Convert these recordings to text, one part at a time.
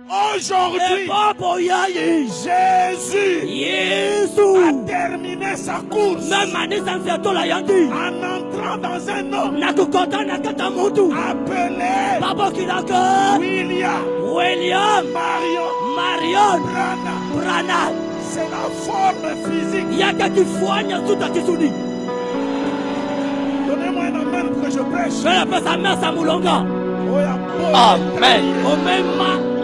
Aujourd'hui, Jésus a terminé sa course en entrant dans un homme appelé William Marion Branham. C'est la forme physique. Donnez-moi un amen pour que je prêche. Amen.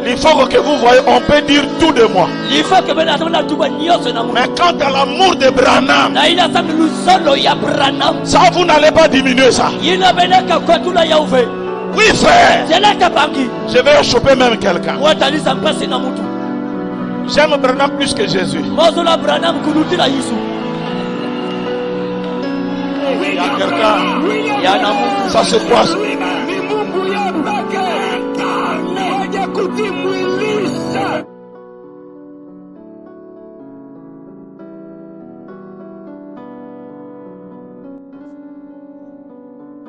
Il faut que vous voyez, on peut dire tout de moi. Mais quant à l'amour de Branham, ça vous n'allez pas diminuer ça. Oui frère, je vais choper même quelqu'un. J'aime Branham plus que Jésus. Il y a quelqu'un, il y a un amour, ça se croise.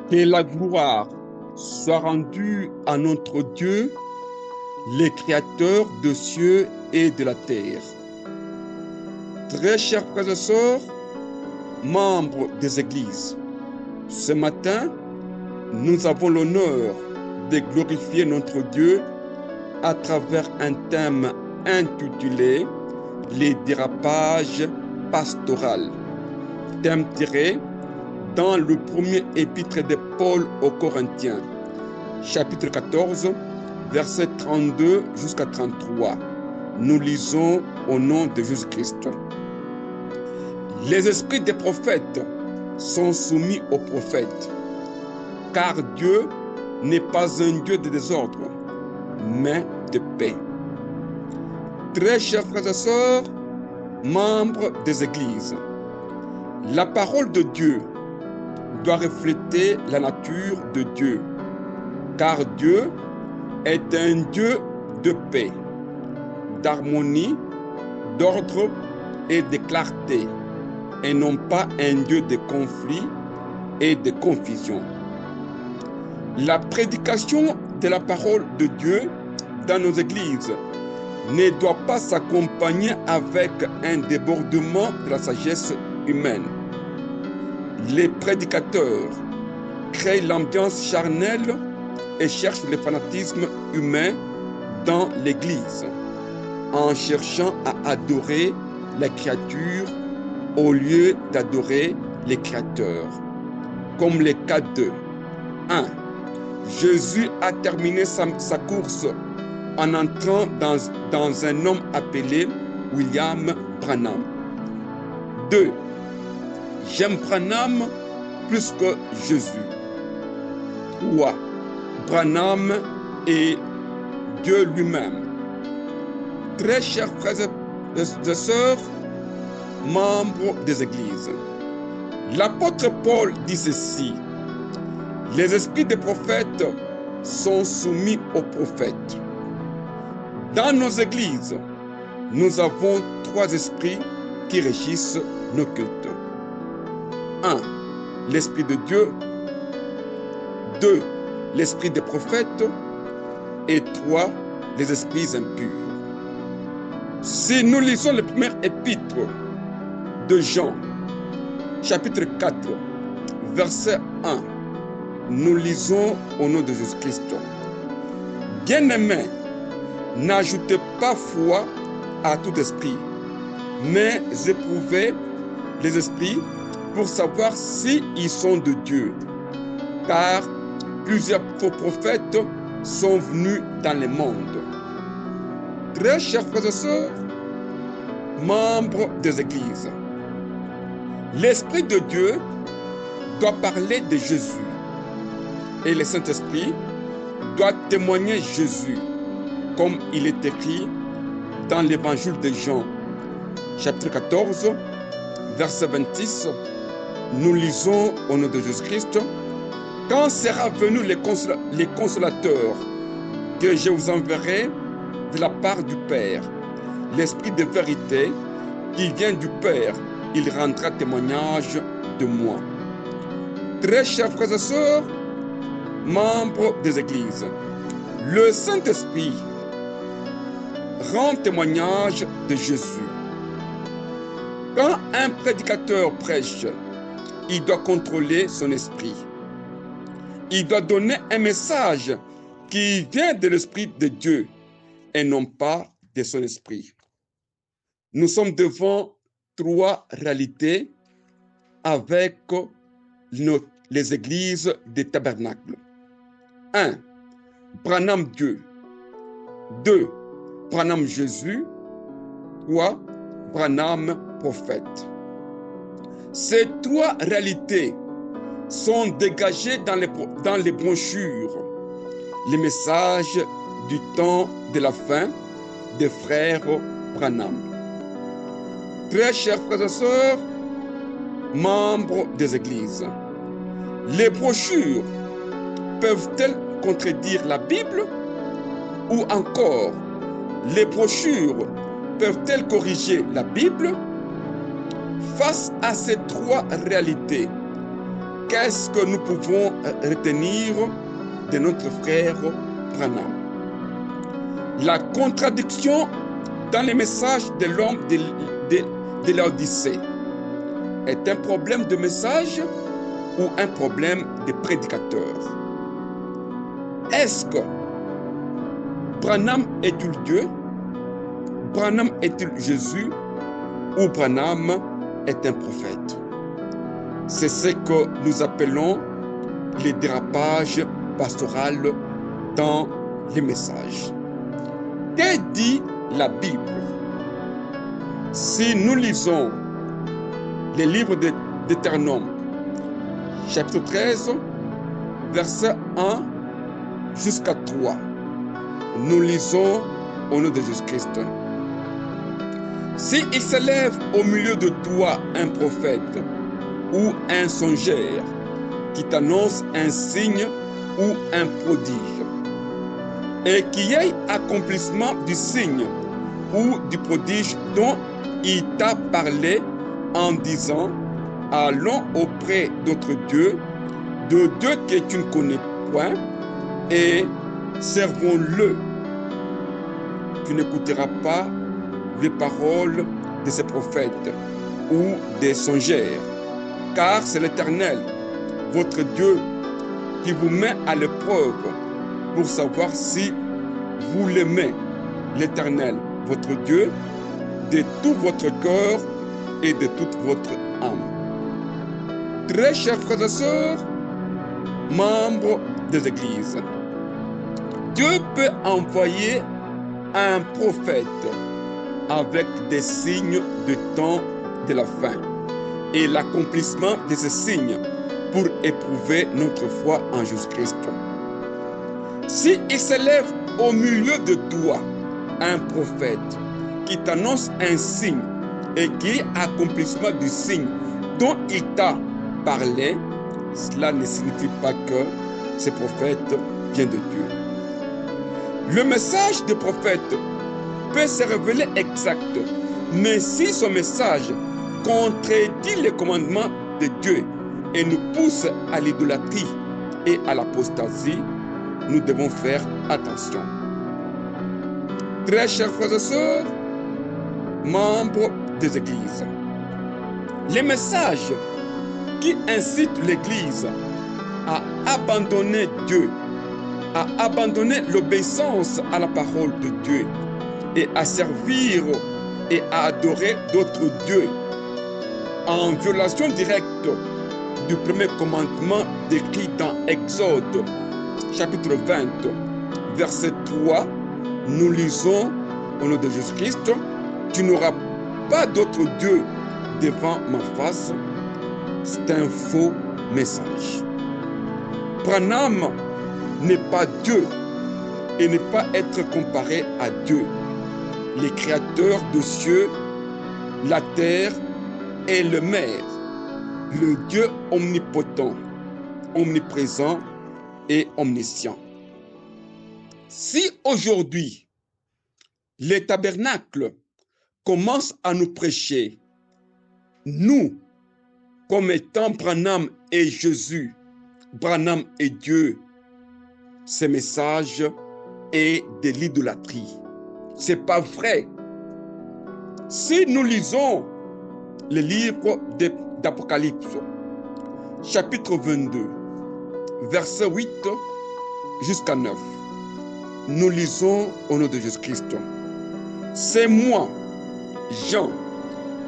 Que la gloire soit rendue à notre Dieu, le Créateur des cieux et de la terre. Très chers frères et sœurs, membres des églises, ce matin, nous avons l'honneur de glorifier notre Dieu à travers un thème intitulé « Les dérapages pastoraux », thème tiré dans le premier épître de Paul aux Corinthiens, chapitre 14, versets 32 jusqu'à 33. Nous lisons au nom de Jésus-Christ. Les esprits des prophètes sont soumis aux prophètes, car Dieu n'est pas un Dieu de désordre, mais de paix. Très chers frères et sœurs, membres des églises, la parole de Dieu doit refléter la nature de Dieu, car Dieu est un Dieu de paix, d'harmonie, d'ordre et de clarté, et non pas un Dieu de conflit et de confusion. La prédication de la parole de Dieu dans nos églises ne doit pas s'accompagner avec un débordement de la sagesse humaine. Les prédicateurs créent l'ambiance charnelle et cherchent le fanatisme humain dans l'église, en cherchant à adorer la créature au lieu d'adorer les créateurs. Comme le cas de 1. Jésus a terminé sa course en entrant dans un homme appelé William Branham. 2. J'aime Branham plus que Jésus. 3. Branham est Dieu lui-même. Très chers frères et sœurs, membres des églises, l'apôtre Paul dit ceci: les esprits des prophètes sont soumis aux prophètes. Dans nos églises, nous avons 3 esprits qui régissent nos cultes. 1. L'esprit de Dieu. 2. L'esprit des prophètes. Et 3. Les esprits impurs. Si nous lisons le premier épître de Jean, chapitre 4, verset 1, nous lisons au nom de Jésus-Christ. Bien-aimés, n'ajoutez pas foi à tout esprit, mais éprouvez les esprits pour savoir s'ils sont de Dieu. Car plusieurs faux prophètes sont venus dans le monde. Très chers frères et sœurs, membres des églises, l'Esprit de Dieu doit parler de Jésus et le Saint-Esprit doit témoigner Jésus, comme il est écrit dans l'évangile de Jean, chapitre 14, verset 26. Nous lisons au nom de Jésus-Christ: quand sera venu les consolateurs que je vous enverrai de la part du Père, l'Esprit de vérité qui vient du Père, il rendra témoignage de moi. Très chers frères et sœurs, membres des églises, le Saint-Esprit rend témoignage de Jésus. Quand un prédicateur prêche, il doit contrôler son esprit. Il doit donner un message qui vient de l'Esprit de Dieu et non pas de son esprit. Nous sommes devant trois réalités avec les églises des tabernacles. 1. Branham Dieu. 2. Branham Jésus. 3. Branham prophète. Ces trois réalités sont dégagées dans les brochures, les messages du temps de la fin des frères Branham. Très chers frères et sœurs, membres des églises, les brochures peuvent-elles contredire la Bible? Ou encore, les brochures peuvent-elles corriger la Bible? Face à ces trois réalités, qu'est-ce que nous pouvons retenir de notre frère Branham? La contradiction dans les messages de l'homme de l'Odyssée est un problème de message ou un problème de prédicateur? Est-ce que Branham est-il Dieu? Branham est-il Jésus? Ou Branham est un prophète? C'est ce que nous appelons les dérapages pastoraux dans les messages. Que dit la Bible? Si nous lisons les livres de Deutéronome, chapitre 13, verset 1 jusqu'à 3, nous lisons au nom de Jésus-Christ. Si il s'élève au milieu de toi un prophète ou un songeur qui t'annonce un signe ou un prodige, et qui ait accomplissement du signe ou du prodige dont il t'a parlé en disant: allons auprès d'autres dieux, de Dieu que tu ne connais point, et servons-le. Tu n'écouteras pas les paroles de ces prophètes ou des songeurs, car c'est l'Éternel, votre Dieu, qui vous met à l'épreuve pour savoir si vous l'aimez, l'Éternel, votre Dieu, de tout votre cœur et de toute votre âme. Très chers frères et sœurs, membres des églises, Dieu peut envoyer un prophète avec des signes de temps de la fin et l'accomplissement de ces signes pour éprouver notre foi en Jésus-Christ. Si il s'élève au milieu de toi un prophète qui t'annonce un signe et qui est accomplissement du signe dont il t'a parlé, cela ne signifie pas que ce prophète vient de Dieu. Le message du prophète peut se révéler exact, mais si son message contredit les commandements de Dieu et nous pousse à l'idolâtrie et à l'apostasie, nous devons faire attention. Très chers frères et sœurs, membres des églises, les messages qui incitent l'Église à abandonner Dieu, à abandonner l'obéissance à la parole de Dieu et à servir et à adorer d'autres dieux en violation directe du premier commandement décrit dans Exode, chapitre 20, verset 3, nous lisons au nom de Jésus-Christ: tu n'auras pas d'autre Dieu devant ma face. C'est un faux message. Branham n'est pas Dieu et ne pas être comparé à Dieu, les créateurs de cieux, la terre et le mer, le Dieu omnipotent, omniprésent et omniscient. Si aujourd'hui les tabernacles commencent à nous prêcher, nous, comme étant Branham et Jésus, Branham et Dieu, ce message est de l'idolâtrie c'est pas vrai. Si nous lisons le livre d'Apocalypse, chapitre 22, verset 8 jusqu'à 9, nous lisons au nom de Jésus-Christ. C'est moi, Jean,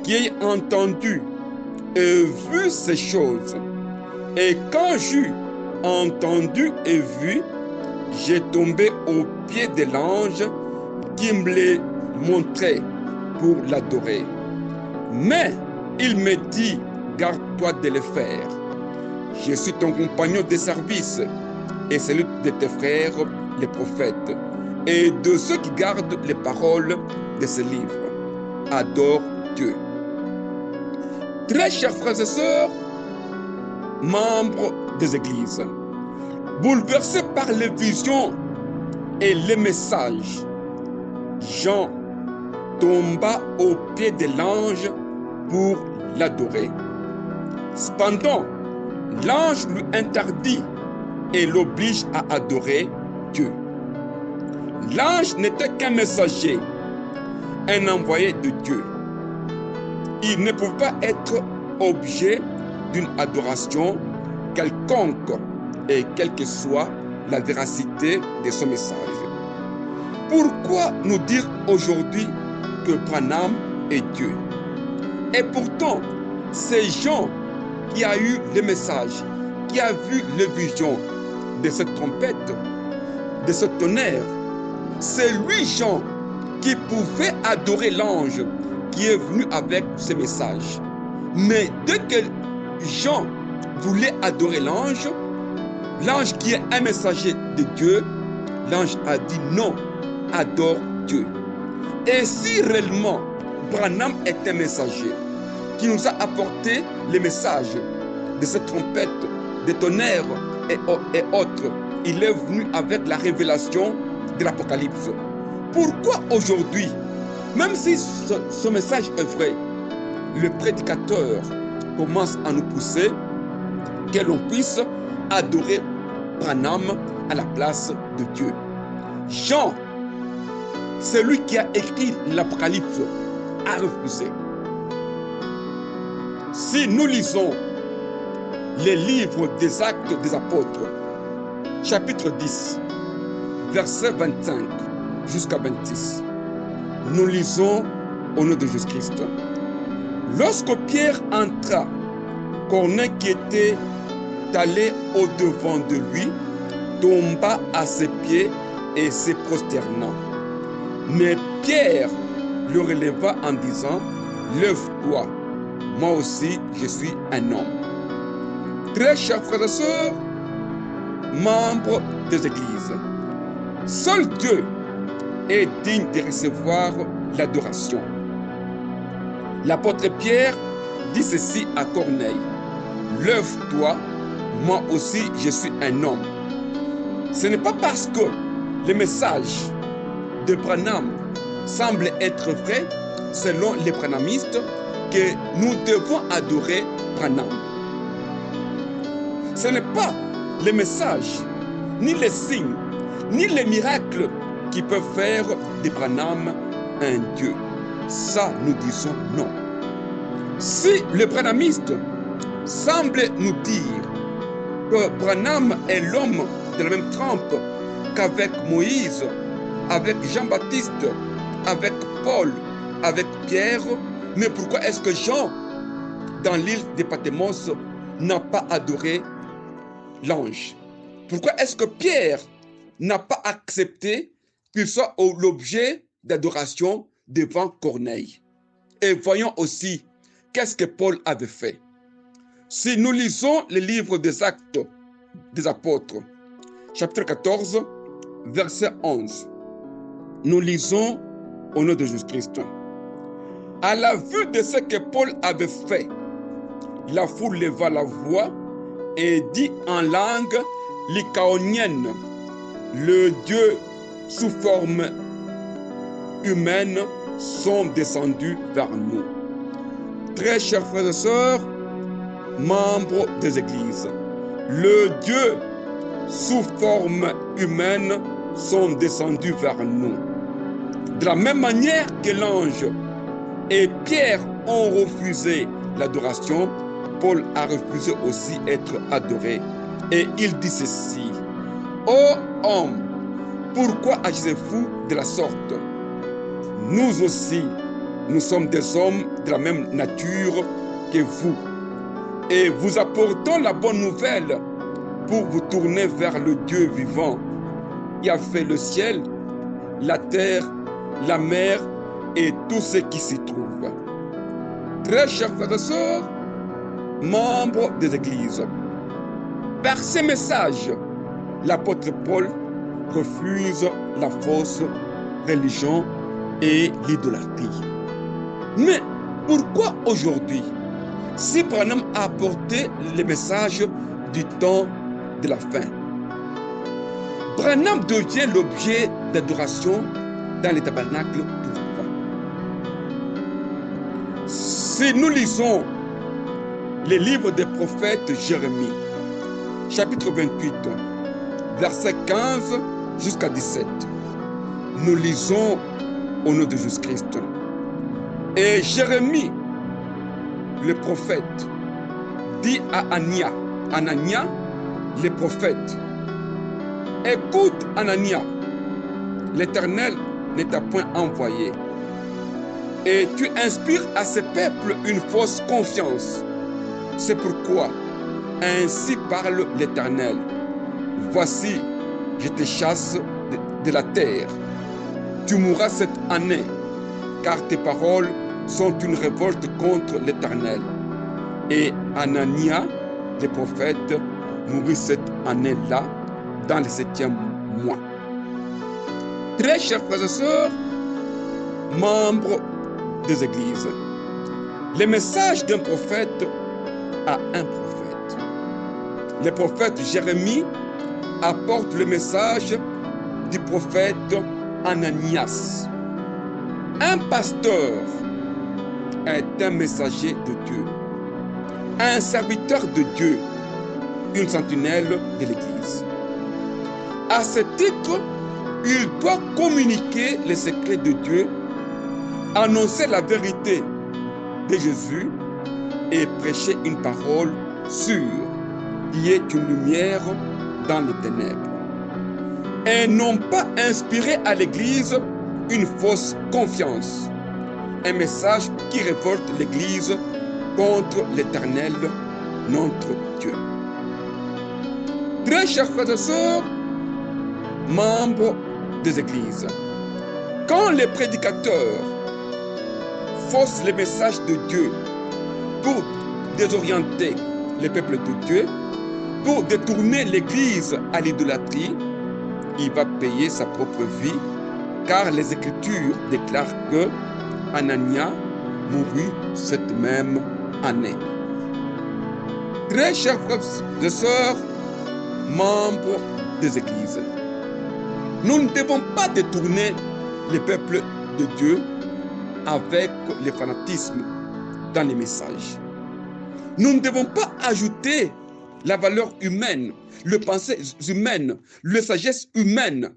qui ai entendu et vu ces choses. Et quand j'eus entendu et vu, j'ai tombé aux pieds de l'ange qui me les montrait pour l'adorer. Mais il me dit, garde-toi de le faire. Je suis ton compagnon de service et celui de tes frères, les prophètes, et de ceux qui gardent les paroles de ce livre. Adore Dieu. Très chers frères et sœurs, membres des églises, bouleversés par les visions et les messages, Jean tomba aux pieds de l'ange pour l'adorer. Cependant, l'ange lui interdit et l'oblige à adorer Dieu. L'ange n'était qu'un messager, un envoyé de Dieu. Il ne pouvait pas être objet d'une adoration quelconque et quelle que soit la véracité de son message. Pourquoi nous dire aujourd'hui que Branham est Dieu? Et pourtant, c'est Jean qui a eu le message, qui a vu les visions de cette trompette, de ce tonnerre. C'est lui, Jean, qui pouvait adorer l'ange qui est venu avec ce message. Mais dès que Jean voulait adorer l'ange qui est un messager de Dieu, l'ange a dit non, adore Dieu. Et si réellement Branham est un messager qui nous a apporté les messages de cette trompette, des tonnerres et autres, il est venu avec la révélation de l'Apocalypse. Pourquoi aujourd'hui, même si ce message est vrai, le prédicateur commence à nous pousser que l'on puisse adorer Branham à la place de Dieu? Jean, celui qui a écrit l'Apocalypse, a refusé. Si nous lisons les livres des Actes des Apôtres, chapitre 10, verset 25 jusqu'à 26, nous lisons au nom de Jésus-Christ. Lorsque Pierre entra, Corneille qui était allé au-devant de lui tomba à ses pieds et se prosterna. Mais Pierre le releva en disant, lève-toi, moi aussi je suis un homme. Très chers frères et sœurs, membres des églises, seul Dieu est digne de recevoir l'adoration. L'apôtre Pierre dit ceci à Corneille, lève-toi, moi aussi je suis un homme. Ce n'est pas parce que le message de Branham semble être vrai selon les branhamistes que nous devons adorer Branham. Ce n'est pas les messages, ni les signes, ni les miracles qui peuvent faire de Branham un Dieu. Ça, nous disons non. Si le branhamiste semble nous dire que Branham est l'homme de la même trempe qu'avec Moïse, avec Jean-Baptiste, avec Paul, avec Pierre, mais pourquoi est-ce que Jean, dans l'île de Patmos, n'a pas adoré l'ange? Pourquoi est-ce que Pierre n'a pas accepté qu'il soit l'objet d'adoration devant Corneille? Et voyons aussi qu'est-ce que Paul avait fait. Si nous lisons le livre des Actes des Apôtres, chapitre 14, verset 11, nous lisons au nom de Jésus-Christ. À la vue de ce que Paul avait fait, la foule leva la voix et dit en langue lycaonienne, le Dieu sous forme humaine sont descendus vers nous. Très chers frères et sœurs, membres des églises, le Dieu sous forme humaine sont descendus vers nous. De la même manière que l'ange et Pierre ont refusé l'adoration, Paul a refusé aussi être adoré. Et il dit ceci: ô homme, pourquoi agissez-vous de la sorte? Nous aussi, nous sommes des hommes de la même nature que vous. Et vous apportons la bonne nouvelle pour vous tourner vers le Dieu vivant qui a fait le ciel, la terre, la mer et tout ce qui s'y trouve. Très chers frères et sœurs, membres des églises, par ces messages, l'apôtre Paul refuse la fausse religion et l'idolâtrie. Mais pourquoi aujourd'hui, si Branham a apporté le message du temps de la fin, Branham devient l'objet d'adoration dans les tabernacles? Pourquoi? Si nous lisons les livres des prophètes Jérémie, chapitre 28, versets 15 jusqu'à 17, nous lisons au nom de Jésus-Christ. Et Jérémie, le prophète, dit à Anania, le prophète: écoute, Anania, l'Éternel ne t'a point envoyé, et tu inspires à ce peuple une fausse confiance. C'est pourquoi, ainsi parle l'Éternel: voici, je te chasse de la terre. Tu mourras cette année, car tes paroles sont une révolte contre l'Éternel. Et Anania, le prophète, mourut cette année-là, dans le 7e mois. Très chers frères et sœurs, membres des églises, le message d'un prophète à un prophète. Le prophète Jérémie apporte le message du prophète Ananias. Un pasteur est un messager de Dieu, un serviteur de Dieu, une sentinelle de l'Église. À ce titre, il doit communiquer les secrets de Dieu, annoncer la vérité de Jésus et prêcher une parole sûre qui est une lumière dans les ténèbres. Et non pas inspirer à l'Église une fausse confiance, un message qui révolte l'Église contre l'Éternel, notre Dieu. Très chers frères et sœurs, membres des églises, quand les prédicateurs faussent les messages de Dieu pour désorienter le peuple de Dieu, pour détourner l'Église à l'idolâtrie, il va payer sa propre vie, car les Écritures déclarent que Anania mourut cette même année. Très chers frères et sœurs, membres des églises, nous ne devons pas détourner le peuple de Dieu avec le fanatisme dans les messages. Nous ne devons pas ajouter la valeur humaine, les pensées humaines, la sagesse humaine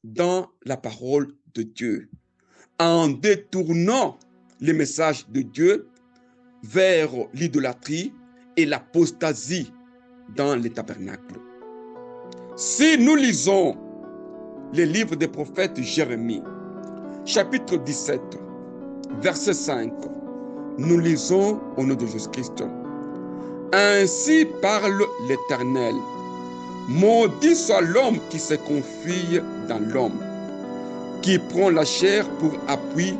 dans la parole de Dieu, en détournant les messages de Dieu vers l'idolâtrie et l'apostasie dans les tabernacles. Si nous lisons les livres des prophètes Jérémie, chapitre 17, verset 5, nous lisons au nom de Jésus-Christ: ainsi parle l'Éternel, maudit soit l'homme qui se confie dans l'homme, qui prend la chair pour appui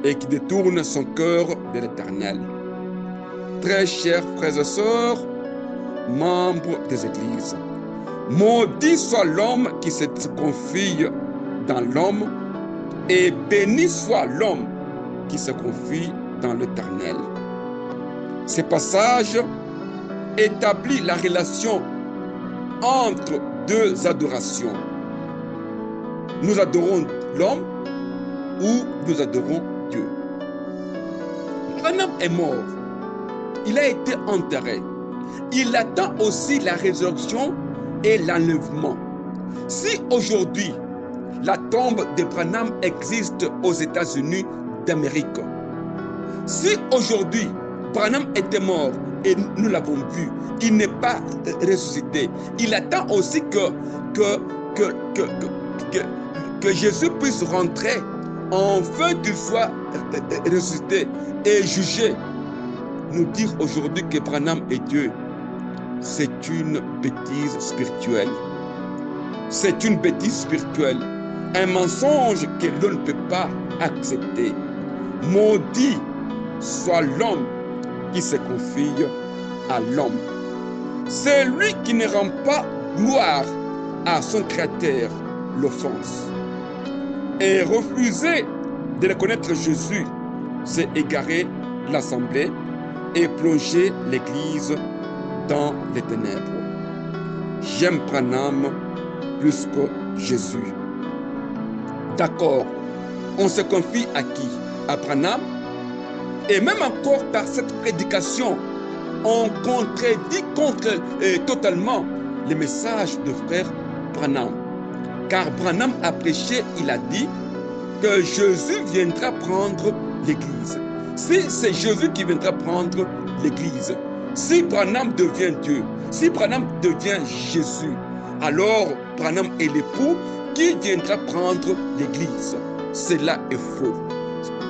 et qui détourne son cœur de l'Éternel. Très chers frères et sœurs, membres des églises, maudit soit l'homme qui se confie dans l'homme, et béni soit l'homme qui se confie dans l'Éternel. Ce passage établit la relation entre deux adorations. Nous adorons l'homme ou nous adorons Dieu. Branham est mort. Il a été enterré. Il attend aussi la résurrection et l'enlèvement. Si aujourd'hui la tombe de Branham existe aux États-Unis d'Amérique. Si aujourd'hui, Branham était mort et nous l'avons vu, il n'est pas ressuscité. Il attend aussi que Jésus puisse rentrer enfin qu'il soit ressuscité et jugé. Nous dire aujourd'hui que Branham est Dieu, c'est une bêtise spirituelle. C'est une bêtise spirituelle. Un mensonge que l'on ne peut pas accepter. Maudit soit l'homme qui se confie à l'homme. C'est lui qui ne rend pas gloire à son Créateur l'offense. Et refuser de reconnaître Jésus, c'est égarer l'assemblée et plonger l'Église dans les ténèbres. J'aime Branham plus que Jésus. D'accord, on se confie à qui? À Branham? Et même encore par cette prédication, on contredit totalement les messages de frère Branham. Car Branham a prêché, il a dit que Jésus viendra prendre l'Église. Si c'est Jésus qui viendra prendre l'Église, si Branham devient Dieu, si Branham devient Jésus, alors Branham est l'époux qui viendra prendre l'Église. Cela est faux.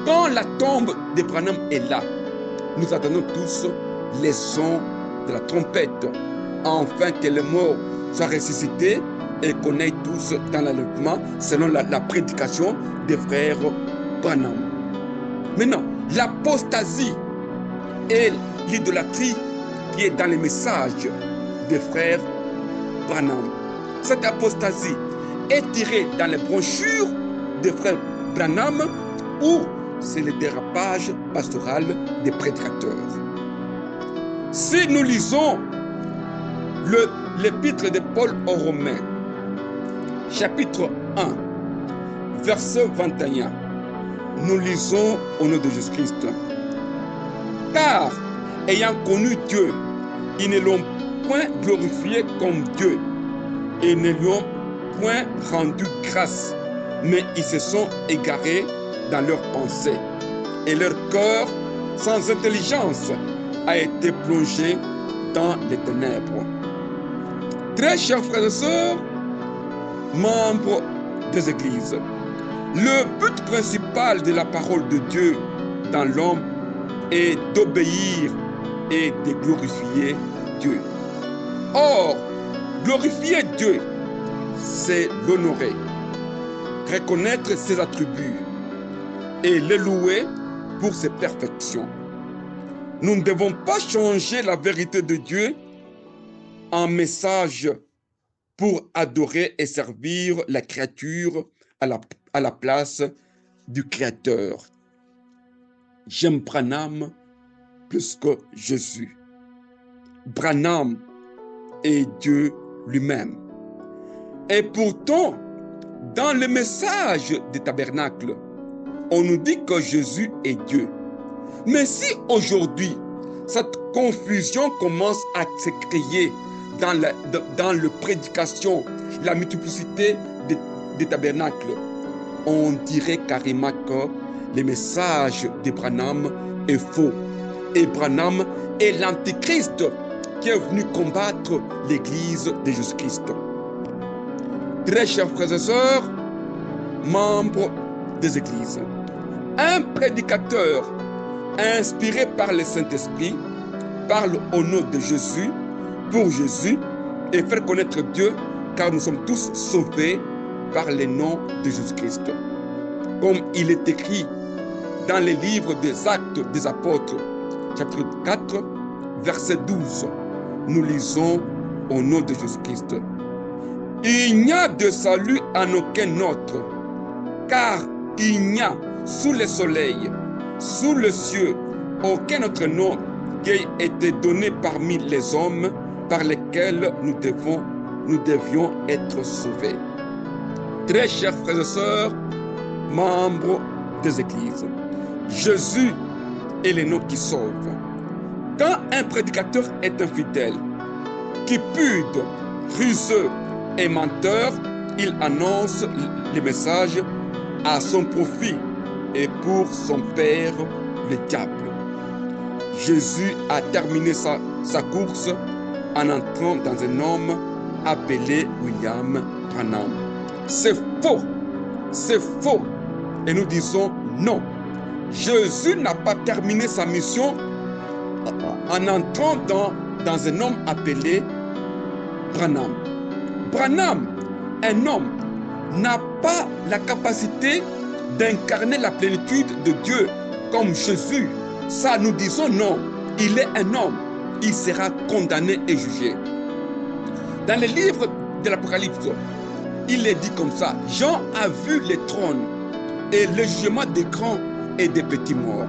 Quand la tombe de Branham est là, nous attendons tous les sons de la trompette, afin que les morts soient ressuscités et qu'on aille tous dans l'enlèvement selon la prédication des frères Branham. Maintenant, l'apostasie et l'idolâtrie qui est dans les messages des frères Branham. Cette apostasie est tirée dans les brochures des frères Branham ou c'est le dérapage pastoral des prédicateurs. Si nous lisons l'épître de Paul aux Romains, chapitre 1, verset 21, nous lisons au nom de Jésus-Christ. Car, ayant connu Dieu, ils ne l'ont point glorifié comme Dieu et ne lui ont point rendu grâce, mais ils se sont égarés dans leurs pensées et leur cœur sans intelligence a été plongé dans les ténèbres. Très chers frères et sœurs, membres des églises, le but principal de la parole de Dieu dans l'homme est d'obéir et de glorifier Dieu. Or, glorifier Dieu, c'est l'honorer, reconnaître ses attributs et le louer pour ses perfections. Nous ne devons pas changer la vérité de Dieu en message pour adorer et servir la créature à la place du Créateur. J'aime Branham plus que Jésus. Branham est Dieu lui-même. Et pourtant, dans le message du tabernacle, on nous dit que Jésus est Dieu. Mais si aujourd'hui, cette confusion commence à se créer dans la prédication, la multiplicité des tabernacles, on dirait carrément que le message de Branham est faux. Et Branham est l'antichrist qui est venu combattre l'église de Jésus-Christ. Très chers frères et sœurs, membres des églises, un prédicateur inspiré par le Saint-Esprit parle au nom de Jésus, pour Jésus, et faire connaître Dieu, car nous sommes tous sauvés par le nom de Jésus-Christ. Comme il est écrit dans les livres des Actes des Apôtres, chapitre 4, verset 12, nous lisons au nom de Jésus-Christ. Il n'y a de salut en aucun autre, car il n'y a sous le soleil, sous le ciel, aucun autre nom qui ait été donné parmi les hommes par lesquels nous devions être sauvés. Très chers frères et sœurs, membres des églises, Jésus est le nom qui sauve. Quand un prédicateur est infidèle, qui pude, ruseux et menteur, il annonce le message à son profit et pour son père, le diable. Jésus a terminé sa course en entrant dans un homme appelé William Branham. C'est faux, c'est faux. Et nous disons non. Jésus n'a pas terminé sa mission en entrant dans un homme appelé Branham. Branham, un homme, n'a pas la capacité d'incarner la plénitude de Dieu comme Jésus. Ça, nous disons non. Il est un homme. Il sera condamné et jugé. Dans le livre de l'Apocalypse, il est dit comme ça. Jean a vu les trônes et le jugement des grands et des petits morts.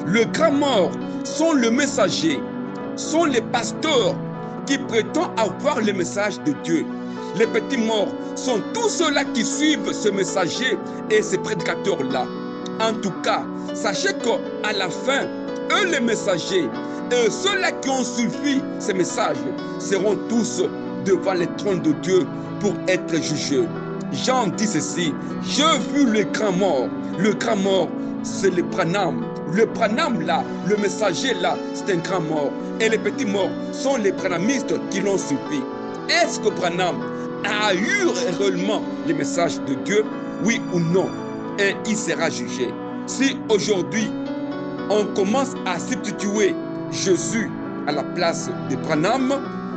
Les grands morts sont les messagers, sont les pasteurs qui prétendent avoir le message de Dieu. Les petits morts sont tous ceux-là qui suivent ce messager et ces prédicateurs-là. En tout cas, sachez qu'à la fin, eux les messagers et ceux-là qui ont suivi ces messages seront tous devant le trône de Dieu pour être jugés. Jean dit ceci, j'ai vu le grand mort. Le grand mort, c'est le Branham. Le Branham là, le messager là, c'est un grand mort. Et les petits morts sont les branhamistes qui l'ont suivi. Est-ce que Branham a eu réellement le message de Dieu? Oui ou non? Et il sera jugé. Si aujourd'hui, on commence à substituer Jésus à la place de Branham,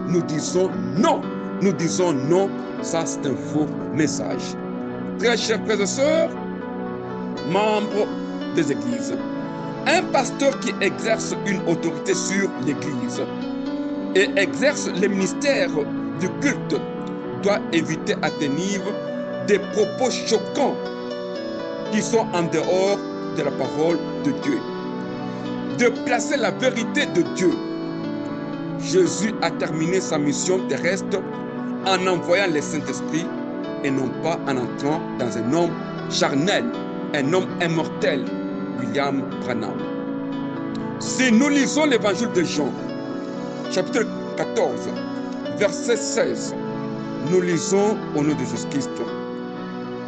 nous disons non. Nous disons non, ça c'est un faux message. Très chers frères et sœurs, membres des églises, un pasteur qui exerce une autorité sur l'église et exerce le ministère du culte doit éviter à tenir des propos choquants qui sont en dehors de la parole de Dieu. De placer la vérité de Dieu. Jésus a terminé sa mission terrestre en envoyant le Saint-Esprit et non pas en entrant dans un homme charnel, un homme immortel, William Branham. Si nous lisons l'évangile de Jean, chapitre 14, verset 16, nous lisons au nom de Jésus-Christ.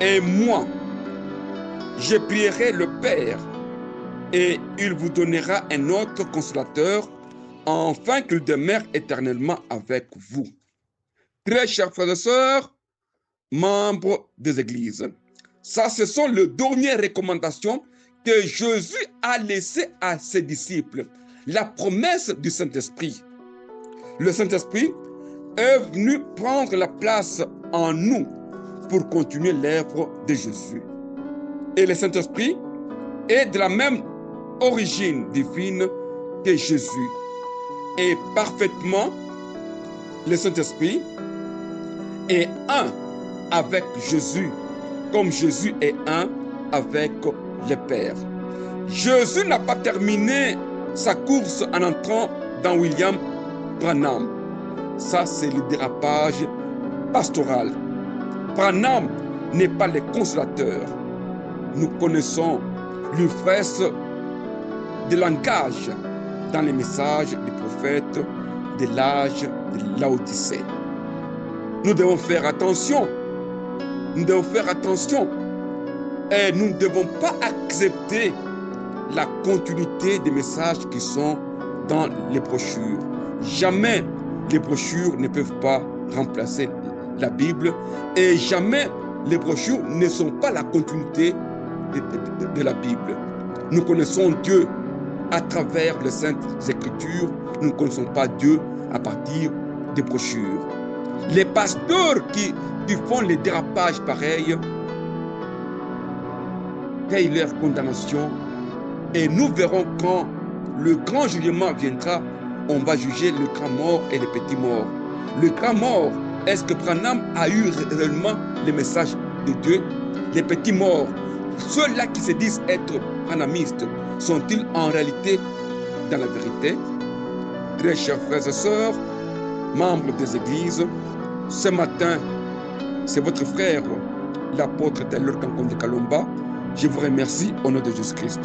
Et moi, je prierai le Père et il vous donnera un autre consolateur afin qu'il demeure éternellement avec vous. Très chers frères et sœurs, membres des églises, ça ce sont les dernières recommandations que Jésus a laissées à ses disciples. La promesse du Saint-Esprit. Le Saint-Esprit est venu prendre la place en nous pour continuer l'œuvre de Jésus. Et le Saint-Esprit est de la même origine divine que Jésus. Et parfaitement, le Saint-Esprit est un avec Jésus, comme Jésus est un avec le Père. Jésus n'a pas terminé sa course en entrant dans William Branham. Ça, c'est le dérapage pastoral. Branham n'est pas le consolateur. Nous connaissons l'ivresse de langage dans les messages des prophètes de l'âge de Laodicée. Nous devons faire attention. Nous devons faire attention. Et nous ne devons pas accepter la continuité des messages qui sont dans les brochures. Jamais les brochures ne peuvent pas remplacer la Bible et jamais les brochures ne sont pas la continuité de la Bible. Nous connaissons Dieu à travers les Saintes Écritures. Nous ne connaissons pas Dieu à partir des brochures. Les pasteurs qui font les dérapages pareils payent leur condamnation et nous verrons quand le grand jugement viendra, on va juger le grand mort et les petits morts. Le grand mort, est-ce que Branham a eu réellement le message de Dieu? Les petits morts, ceux-là qui se disent être branhamistes, sont-ils en réalité dans la vérité? Très chers frères et sœurs, membres des églises, ce matin, c'est votre frère, l'apôtre Taylor Kankonde Kalomba. Je vous remercie au nom de Jésus-Christ.